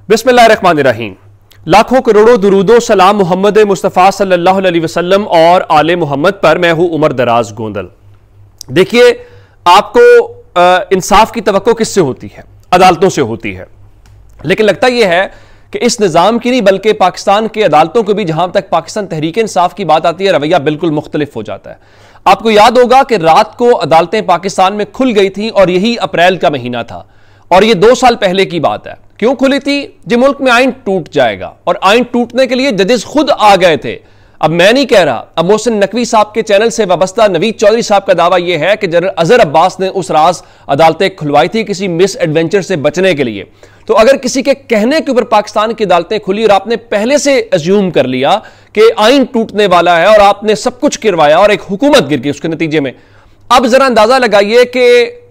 बिस्मिल्लाहिर्रहमानिर्रहीम। लाखों करोड़ों दुरूदो सलाम मोहम्मद मुस्तफ़ा सल्लल्लाहु अलैहि वसल्लम और आले मोहम्मद पर। मैं हूं उमर दराज गोंदल। देखिए, आपको इंसाफ की तवक्को किससे होती है? अदालतों से होती है। लेकिन लगता यह है कि इस निज़ाम की नहीं बल्कि पाकिस्तान के अदालतों को भी जहां तक पाकिस्तान तहरीक इंसाफ की बात आती है रवैया बिल्कुल मुख्तलिफ हो जाता है। आपको याद होगा कि रात को अदालतें पाकिस्तान में खुल गई थी और यही अप्रैल का महीना था और यह 2 साल पहले की बात है। क्यों खुली थी? जी मुल्क में आइन टूट जाएगा और आइन टूटने के लिए जजेस खुद आ गए थे। अब मैं नहीं कह रहा, अब मोहसिन नकवी साहब के चैनल से वाबस्ता नवीद चौधरी साहब का दावा यह है कि जनरल अजहर अब्बास ने उस राज अदालतें खुलवाई थी किसी मिस एडवेंचर से बचने के लिए। तो अगर किसी के कहने के ऊपर पाकिस्तान की अदालतें खुली और आपने पहले से अज्यूम कर लिया कि आइन टूटने वाला है और आपने सब कुछ गिरवाया और एक हुकूमत गिर गई उसके नतीजे में, अब जरा अंदाजा लगाइए कि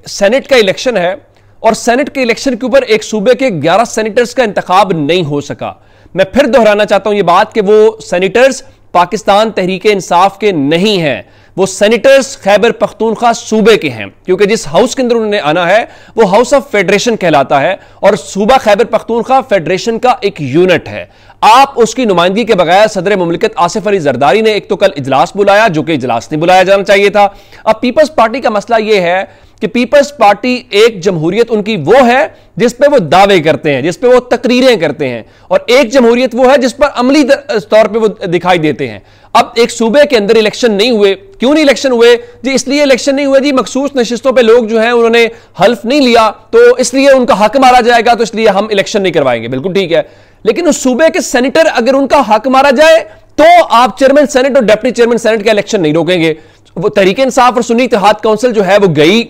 सेनेट का इलेक्शन है और सेनेट के इलेक्शन के ऊपर एक सूबे के 11 सेनेटर्स का इंतखाब नहीं हो सका। मैं फिर दोहराना चाहता हूं यह बात कि वो सेनेटर्स पाकिस्तान तहरीक इंसाफ के नहीं हैं, वो सेनेटर्स खैबर पख्तूनख्वा सूबे के हैं, क्योंकि जिस हाउस के अंदर उन्होंने आना है वो हाउस ऑफ फेडरेशन कहलाता है और सूबा खैबर पख्तूनख्वा फेडरेशन का एक यूनिट है। आप उसकी नुमाइंदगी के बगैर सदर मुमलिकत आसिफ अली जरदारी ने एक तो कल इजलास बुलाया जो कि इजलास नहीं बुलाया जाना चाहिए था। अब पीपल्स पार्टी का मसला यह है कि पीपल्स पार्टी एक जमहूरियत उनकी वो है जिस पे वो दावे करते हैं, जिस पे वो तकरीरें करते हैं, और एक जमहूरियत वो है जिस पर अमली तौर पे वो दिखाई देते हैं। अब एक सूबे के अंदर इलेक्शन नहीं हुए। क्यों नहीं इलेक्शन हुए जी? इसलिए इलेक्शन नहीं हुए जी मखसूस नशिस्तों पे लोग जो है उन्होंने हल्फ नहीं लिया तो इसलिए उनका हक मारा जाएगा, तो इसलिए हम इलेक्शन नहीं करवाएंगे। बिल्कुल ठीक है, लेकिन उस सूबे के सेनेटर अगर उनका हक मारा जाए तो आप चेयरमैन सेनेट और डिप्टी चेयरमैन सेनेट का इलेक्शन नहीं रोकेंगे। वो तहरीक इंसाफ और सुन्नी इत्तेहाद काउंसिल जो है वो गई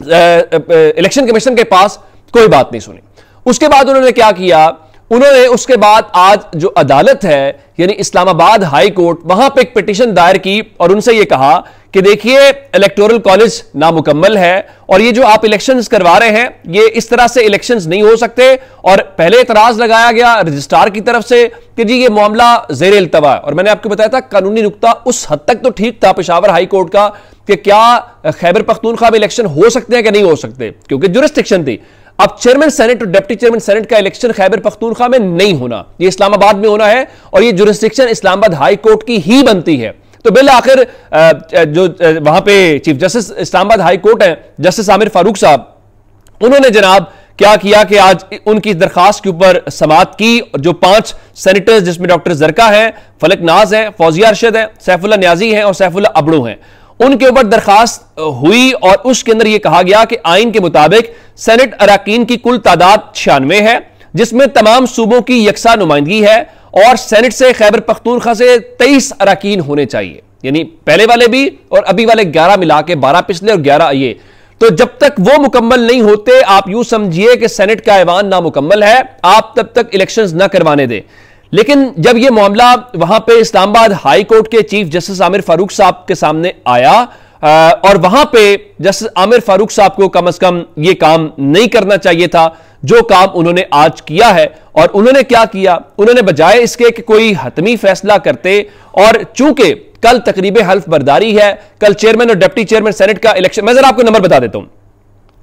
इलेक्शन कमीशन के पास, कोई बात नहीं सुनी। उसके बाद उन्होंने क्या किया? उन्होंने उसके बाद आज जो अदालत है यानी इस्लामाबाद हाई कोर्ट, वहां पे एक पिटीशन दायर की और उनसे यह कहा कि देखिए इलेक्टोरल कॉलेज नामुकम्मल है और ये जो आप इलेक्शंस करवा रहे हैं ये इस तरह से इलेक्शंस नहीं हो सकते। और पहले एतराज लगाया गया रजिस्ट्रार की तरफ से कि जी ये मामला ज़ेर इल्तवा है, और मैंने आपको बताया था कानूनी नुक्ता उस हद तक तो ठीक था पेशावर हाई कोर्ट का कि क्या खैबर पख्तूनख्वा में इलेक्शन हो सकते हैं कि नहीं हो सकते, क्योंकि जुरिस्डिक्शन थी। अब चेयरमैन सेनेट और डिप्टी चेयरमैन सेनेट का इलेक्शन खैबर पख्तूनख्वा में नहीं होना, ये इस्लामाबाद में होना है और ये जुरिस्डिक्शन इस्लामाबाद हाई कोर्ट की ही बनती है। तो बिल आखिर जो वहां पे chief justice Islamabad high court है जस्टिस आमिर फारूक साहब, उन्होंने जनाब क्या किया कि आज उनकी दरखास्त के ऊपर समाअत की। जो 5 सेनेटर्स जिसमें डॉक्टर जरका है, फलक नाज है, फौजिया अरशद है, सैफुल्लाह न्याजी है और सैफुल्लाह अबड़ू हैं, उनके ऊपर दरखास्त हुई और उसके अंदर यह कहा गया कि आइन के मुताबिक सेनेट अराकीन की कुल तादाद 96 है जिसमें तमाम सूबों की यकसा नुमाइंदगी है और सेनेट से खैबर पख्तूनख्वा से 23 अराकीन होने चाहिए, यानी पहले वाले भी और अभी वाले 11 मिला के 12 पिछले और 11 ये। तो जब तक वो मुकम्मल नहीं होते आप यूं समझिए कि सेनेट का ऐवान नामुकम्मल है, आप तब तक इलेक्शंस ना करवाने दें। लेकिन जब यह मामला वहां पे इस्लामाबाद हाई कोर्ट के चीफ जस्टिस आमिर फारूक साहब के सामने आया और वहां पे जस्टिस आमिर फारूक साहब को कम से कम यह काम नहीं करना चाहिए था जो काम उन्होंने आज किया है। और उन्होंने क्या किया? उन्होंने बजाय इसके कि कोई हतमी फैसला करते, और चूंकि कल तकरीब हल्फ बर्दारी है, कल चेयरमैन और डिप्टी चेयरमैन सेनेट का इलेक्शन, मैं जरा आपको नंबर बता देता हूं।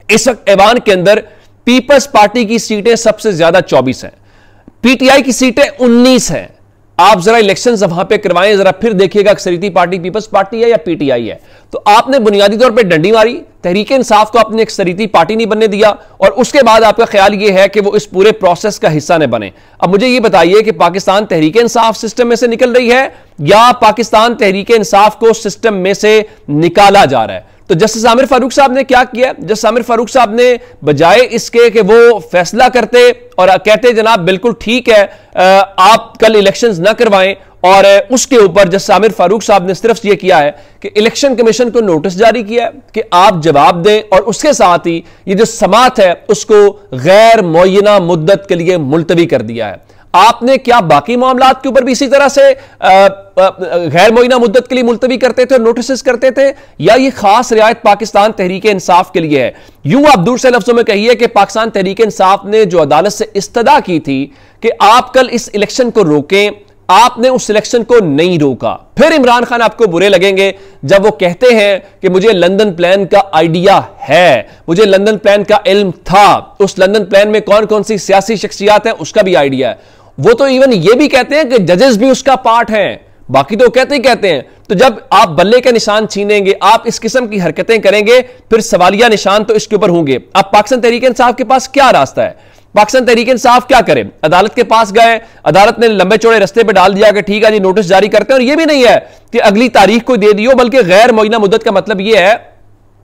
इस वक्त ऐवान के अंदर पीपल्स पार्टी की सीटें सबसे ज्यादा 24 हैं, पीटीआई की सीटें 19 हैं। आप जरा इलेक्शंस वहां पे करवाएं, जरा फिर देखिएगा अक्सरियती पार्टी पीपल्स पार्टी है या पीटीआई है। तो आपने बुनियादी तौर पे डंडी मारी, तहरीक इंसाफ को आपने अक्सरियती पार्टी नहीं बनने दिया और उसके बाद आपका ख्याल यह है कि वो इस पूरे प्रोसेस का हिस्सा न बने। अब मुझे यह बताइए कि पाकिस्तान तहरीक इंसाफ सिस्टम में से निकल रही है या पाकिस्तान तहरीक इंसाफ को सिस्टम में से निकाला जा रहा है? तो जस्टिस आमिर फारूक साहब ने क्या किया? जस्टिस आमिर फारूक साहब ने बजाय इसके कि वो फैसला करते और कहते जनाब बिल्कुल ठीक है आप कल इलेक्शंस ना करवाएं, और उसके ऊपर जस्टिस आमिर फारूक साहब ने सिर्फ यह किया है कि इलेक्शन कमीशन को नोटिस जारी किया है कि आप जवाब दें, और उसके साथ ही ये जो समाअत है उसको गैर मुअय्यना मुद्दत के लिए मुलतवी कर दिया है। आपने क्या बाकी मामलात के ऊपर भी इसी तरह से गैर मुअय्यना मुद्दत के लिए मुलतवी करते थे और नोटिस करते थे, या ये खास रियायत पाकिस्तान तहरीक इंसाफ के लिए है? यूं आप दूर से लफ्जों में कहिए कि पाकिस्तान तहरीक इंसाफ ने जो अदालत से इस्तदा की थी कि आप कल इस इलेक्शन को रोकें, आपने उस सिलेक्शन को नहीं रोका। फिर इमरान खान आपको बुरे लगेंगे जब वो कहते हैं कि मुझे लंदन प्लान का आइडिया है, मुझे लंदन प्लान का इल्म था, उस लंदन प्लान में कौन कौन सी सियासी शख्सियात है उसका भी आइडिया है। वो तो इवन ये भी कहते हैं कि जजेस भी उसका पार्ट हैं, बाकी तो कहते ही कहते हैं। तो जब आप बल्ले के निशान छीनेंगे, आप इस किस्म की हरकतें करेंगे, फिर सवालिया निशान तो इसके ऊपर होंगे। अब पाकिस्तान तहरीक इंसाफ के पास क्या रास्ता है? पाकिस्तान तहरीक इंसाफ क्या करे? अदालत के पास गए, अदालत ने लंबे चौड़े रस्ते पे डाल दिया कि ठीक है जी नोटिस जारी करते हैं। और यह भी नहीं है कि अगली तारीख को दे दियो, बल्कि गैर मुअय्यना मुद्दत का मतलब यह है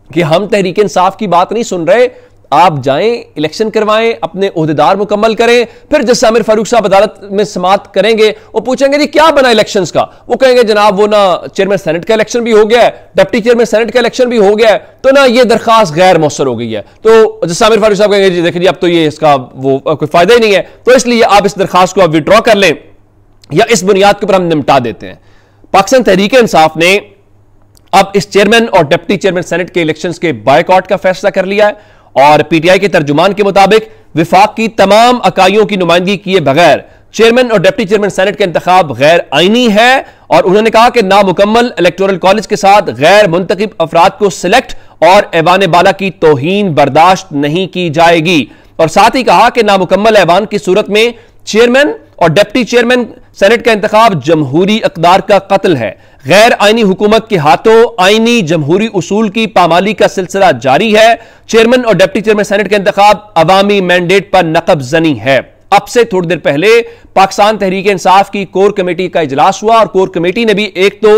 कि हम तहरीक इंसाफ की बात नहीं सुन रहे, आप जाएं, इलेक्शन करवाएं, अपने ओहदेदार मुकम्मल करें, फिर जज आमिर फारूक साहब अदालत में समाअत करेंगे। वो पूछेंगे जी क्या बना इलेक्शंस का? वो कहेंगे जनाब वो ना चेयरमैन सेनेट का इलेक्शन भी हो गया है, डिप्टी चेयरमैन सेनेट का इलेक्शन भी हो गया है, तो ना ये दरखास्त गैर मौसर हो गई है। तो जज आमिर फारूक साहब कहेंगे जी देखिए जी अब तो ये इसका वो कोई फायदा ही नहीं है, तो इसलिए आप इस दरखास्त को आप विड्रॉ कर लें या इस बुनियाद के ऊपर हम निपटा देते हैं। पाकिस्तान तहरीक इंसाफ ने अब इस चेयरमैन और डिप्टी चेयरमैन सेनेट के इलेक्शंस के बायकॉट का फैसला कर लिया है। और पीटीआई के तर्जुमान के मुताबिक विफाक की तमाम अकाइयों की नुमाइंदगी किए बगैर चेयरमैन और डिप्टी चेयरमैन सेनेट का इंतखाब गैर आईनी है। और उन्होंने कहा कि नामुकम्मल इलेक्टोरल कॉलेज के साथ गैर मुंतखब अफराद को सिलेक्ट और ऐवान बाला की तौहीन बर्दाश्त नहीं की जाएगी। और साथ ही कहा कि नामुकम्मल ऐवान की सूरत में चेयरमैन और डिप्टी चेयरमैन सेनेट का इंतखाब जमहूरी इक़दार का कत्ल है। गैर आईनी हुकूमत के हाथों आईनी जमहूरी उसूल की पामाली का सिलसिला जारी है। चेयरमैन और डिप्टी चेयरमैन सेनेट का इंतखाब अवामी मैंडेट पर नकब जनी है। अब से थोड़ी देर पहले पाकिस्तान तहरीक इंसाफ की कोर कमेटी का इजलास हुआ और कोर कमेटी ने भी एक तो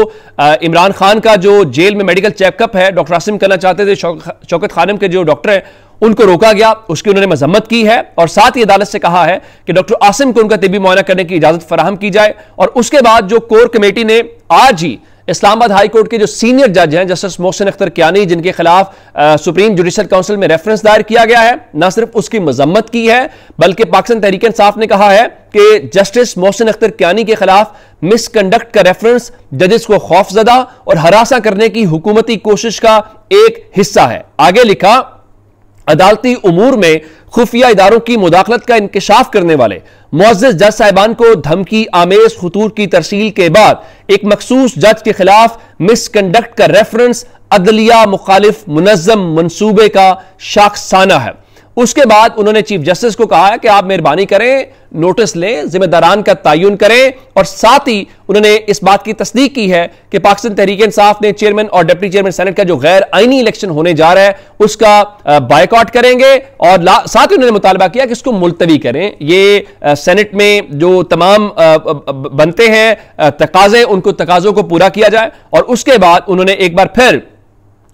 इमरान खान का जो जेल में मेडिकल चेकअप है डॉक्टर आसिम करना चाहते थे, शौकत खानम के जो डॉक्टर हैं उनको रोका गया, उसकी उन्होंने मजम्मत की है। और साथ ही अदालत से कहा है कि डॉक्टर आसिम को उनका तिब्बी मुआयना करने की इजाजत फराहम की जाए। और उसके बाद जो कोर कमेटी ने आज ही इस्लामाबाद हाई कोर्ट के जो सीनियर जज हैं जस्टिस मोहसिन अख्तर कियानी, जिनके खिलाफ सुप्रीम जुडिशल काउंसिल में रेफरेंस दायर किया गया है, न सिर्फ उसकी मजम्मत की है बल्कि पाकिस्तान तहरीक इंसाफ ने कहा है कि जस्टिस मोहसिन अख्तर कियानी के खिलाफ मिसकंडक्ट का रेफरेंस जजेस को खौफजदा और हरासा करने की हुकूमती कोशिश का एक हिस्सा है। आगे लिखा, अदालती उमूर में खुफिया इदारों की मुदाखलत का इंकशाफ करने वाले मुअज़्ज़ज़ जज साहिबान को धमकी आमेज खतूत की तरसील के बाद एक मखसूस जज के खिलाफ मिसकंडक्ट का रेफरेंस अदलिया मुखालिफ मुनज़्ज़म मंसूबे का शाखसाना है। उसके बाद उन्होंने चीफ जस्टिस को कहा है कि आप मेहरबानी करें, नोटिस लें, जिम्मेदारान का तयन करें। और साथ ही उन्होंने इस बात की तस्दीक की है कि पाकिस्तान तहरीक इंसाफ ने चेयरमैन और डिप्टी चेयरमैन सेनेट का जो गैर आईनी इलेक्शन होने जा रहा है उसका बायकॉट करेंगे। और साथ ही उन्होंने मुतालबा किया कि इसको मुलतवी करें। ये सेनेट में जो तमाम बनते हैं तकाजे, उनको तकाजों को पूरा किया जाए। और उसके बाद उन्होंने एक बार फिर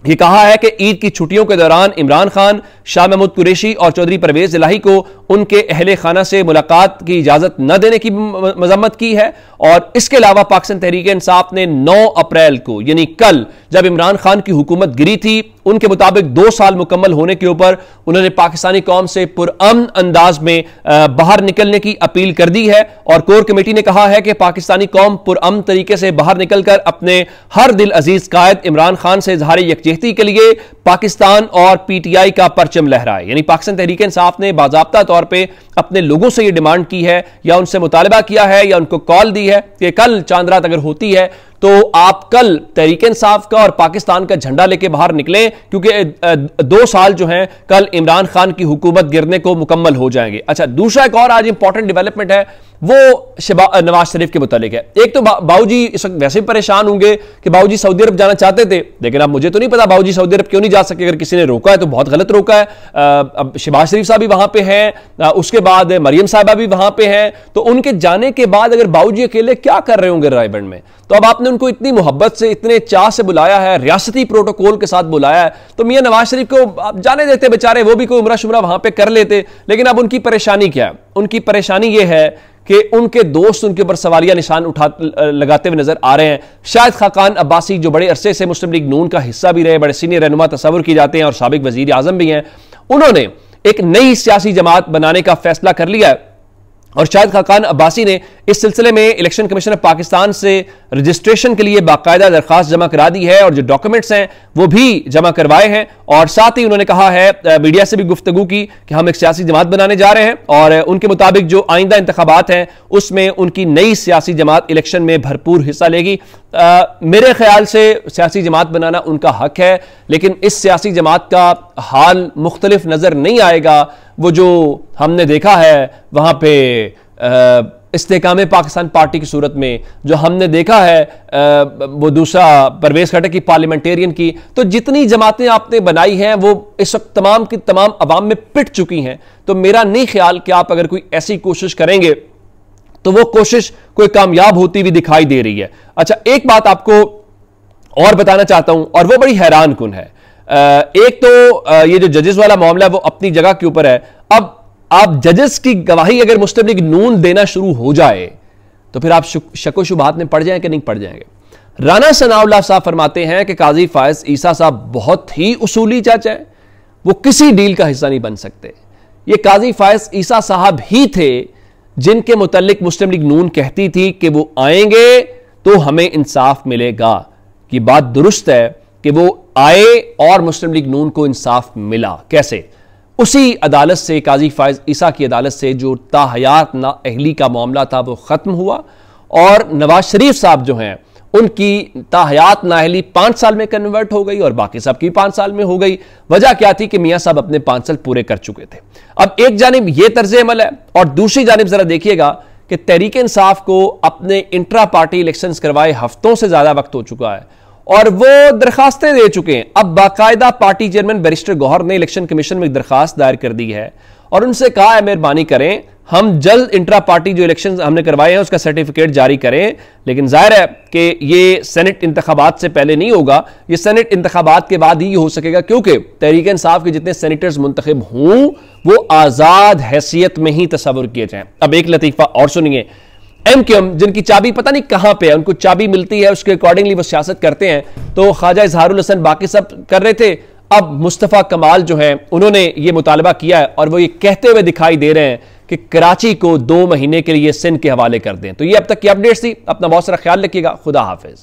ये कहा है कि ईद की छुट्टियों के दौरान इमरान खान, शाह महमूद कुरैशी और चौधरी परवेज इलाही को उनके अहले खाना से मुलाकात की इजाजत न देने की मजम्मत की है। और इसके अलावा पाकिस्तान तहरीक इंसाफ ने 9 अप्रैल को यानी कल जब इमरान खान की हुकूमत गिरी थी, उनके मुताबिक 2 साल मुकम्मल होने के ऊपर उन्होंने पाकिस्तानी कौम से पुरअमन अंदाज में बाहर निकलने की अपील कर दी है। और कोर कमेटी ने कहा है कि पाकिस्तानी कौम पुरअमन तरीके से बाहर निकलकर अपने हर दिल अजीज कायद इमरान खान से इजहार यकजहती के लिए पाकिस्तान और पीटीआई का परचम लहराए। यानी पाकिस्तान तहरीक इंसाफ ने बाज़ाब्ता तौर पर अपने लोगों से यह डिमांड की है या उनसे मुतालबा किया है या उनको कॉल दी है कि कल चांद रात अगर होती है तो आप कल तहरीक इंसाफ का और पाकिस्तान का झंडा लेके बाहर निकलें, क्योंकि 2 साल जो हैं कल इमरान खान की हुकूमत गिरने को मुकम्मल हो जाएंगे। अच्छा, दूसरा एक और आज इंपॉर्टेंट डेवलपमेंट है वो नवाज शरीफ के मुतालिक है। एक तो बाबूजी इस वक्त वैसे भी परेशान होंगे कि बाबूजी सऊदी अरब जाना चाहते थे, लेकिन अब मुझे तो नहीं पता बाबूजी सऊदी अरब क्यों नहीं जा सके। अगर किसी ने रोका है तो बहुत गलत रोका है। अब शहबाज शरीफ साहब भी वहां पे हैं, उसके बाद मरियम साहिबा भी वहां पे हैं। तो उनके जाने के बाद अगर बाबूजी अकेले क्या कर रहे होंगे रायबंड में, तो अब आपने उनको इतनी मोहब्बत से, इतने चाह से बुलाया है, रियासती प्रोटोकॉल के साथ बुलाया है, तो मियां नवाज शरीफ को आप जाने देते बेचारे, वो भी कोई उमरा शुमरा वहां पे कर लेते। लेकिन अब उनकी परेशानी क्या है? उनकी परेशानी यह है कि उनके दोस्त उनके ऊपर सवालिया निशान लगाते हुए नजर आ रहे हैं। शाहिद खाकान अब्बासी जो बड़े अरसे से मुस्लिम लीग नून का हिस्सा भी रहे, बड़े सीनियर रहनुमा तस्वुर की जाते हैं और साबिक वजीर आजम भी हैं, उन्होंने एक नई सियासी जमात बनाने का फैसला कर लिया है। और शाहिद खाकान अब्बासी ने इस सिलसिले में इलेक्शन कमीशन ऑफ पाकिस्तान से रजिस्ट्रेशन के लिए बाकायदा दरखास्त जमा करा दी है और जो डॉक्यूमेंट्स हैं वो भी जमा करवाए हैं। और साथ ही उन्होंने कहा है, मीडिया से भी गुफ्तगू की कि हम एक सियासी जमात बनाने जा रहे हैं और उनके मुताबिक जो आइंदा इंतखाबात हैं उसमें उनकी नई सियासी जमात इलेक्शन में भरपूर हिस्सा लेगी। मेरे ख्याल से सियासी जमात बनाना उनका हक है, लेकिन इस सियासी जमात का हाल मुख्तलिफ नजर नहीं आएगा। वो जो हमने देखा है वहां पे इस्तेकाम पाकिस्तान पार्टी की सूरत में, जो हमने देखा है वो दूसरा परवेज खट्टर की पार्लियामेंटेरियन की, तो जितनी जमातें आपने बनाई हैं वो इस वक्त तमाम की तमाम अवाम में पिट चुकी हैं। तो मेरा नहीं ख्याल कि आप अगर कोई ऐसी कोशिश करेंगे तो वो कोशिश कोई कामयाब होती हुई दिखाई दे रही है। अच्छा, एक बात आपको और बताना चाहता हूं और वो बड़ी हैरान कुन है। एक तो ये जो जजेस वाला मामला है वो अपनी जगह के ऊपर है। अब आप जजेस की गवाही अगर मुस्लिम लीग नून देना शुरू हो जाए तो फिर आप शक व शुबहात में पड़ जाएं कि नहीं पड़ जाएंगे। राना सनाउल्लाह साहब फरमाते हैं कि काजी फायज ईसा साहब बहुत ही उसूली चाचा है, वो किसी डील का हिस्सा नहीं बन सकते। ये काजी फायज ईसा साहब ही थे जिनके मुतल्लिक मुस्लिम लीग नून कहती थी कि वो आएंगे तो हमें इंसाफ मिलेगा। कि बात दुरुस्त है कि वो आए और मुस्लिम लीग नून को इंसाफ मिला। कैसे? उसी अदालत से, काजी फायज ईसा की अदालत से, जो ताहयात नाअहली का मामला था वो खत्म हुआ और नवाज शरीफ साहब जो हैं उनकी ताहयात नाअहली 5 साल में कन्वर्ट हो गई और बाकी सब की 5 साल में हो गई। वजह क्या थी कि मियां साहब अपने 5 साल पूरे कर चुके थे। अब एक जानिब यह तर्ज अमल है और दूसरी जानिब जरा देखिएगा कि तहरीक इंसाफ को अपने इंट्रा पार्टी इलेक्शंस करवाए हफ्तों से ज्यादा वक्त हो चुका है और वो दरखास्तें दे चुके हैं। अब बाकायदा पार्टी चेयरमैन बैरिस्टर गौहर ने इलेक्शन कमीशन में एक दरखास्त दायर कर दी है और उनसे कहा है मेहरबानी करें, हम जल्द इंट्रा पार्टी जो इलेक्शन हमने करवाए हैं उसका सर्टिफिकेट जारी करें। लेकिन जाहिर है कि ये सेनेट इंतखाबात से पहले नहीं होगा, ये सेनेट इंतखाबात के बाद ही हो सकेगा, क्योंकि तहरीक इंसाफ के जितने सेनेटर्स मुंतखब हों वो आजाद हैसियत में ही तस्वुर किए जाएं। अब एक लतीफा और सुनिए। एमक्यूएम जिनकी चाबी पता नहीं कहां पे है, उनको चाबी मिलती है, उसके अकॉर्डिंगली वो सियासत करते हैं। तो ख्वाजा इजहारुल हसन बाकी सब कर रहे थे, अब मुस्तफा कमाल जो है उन्होंने ये मुतालबा किया है और वो ये कहते हुए दिखाई दे रहे हैं कि कराची को 2 महीने के लिए सिंध के हवाले कर दें। तो ये अब तक की अपडेट्स थी। अपना बहुत सारा ख्याल रखिएगा। खुदा हाफिज।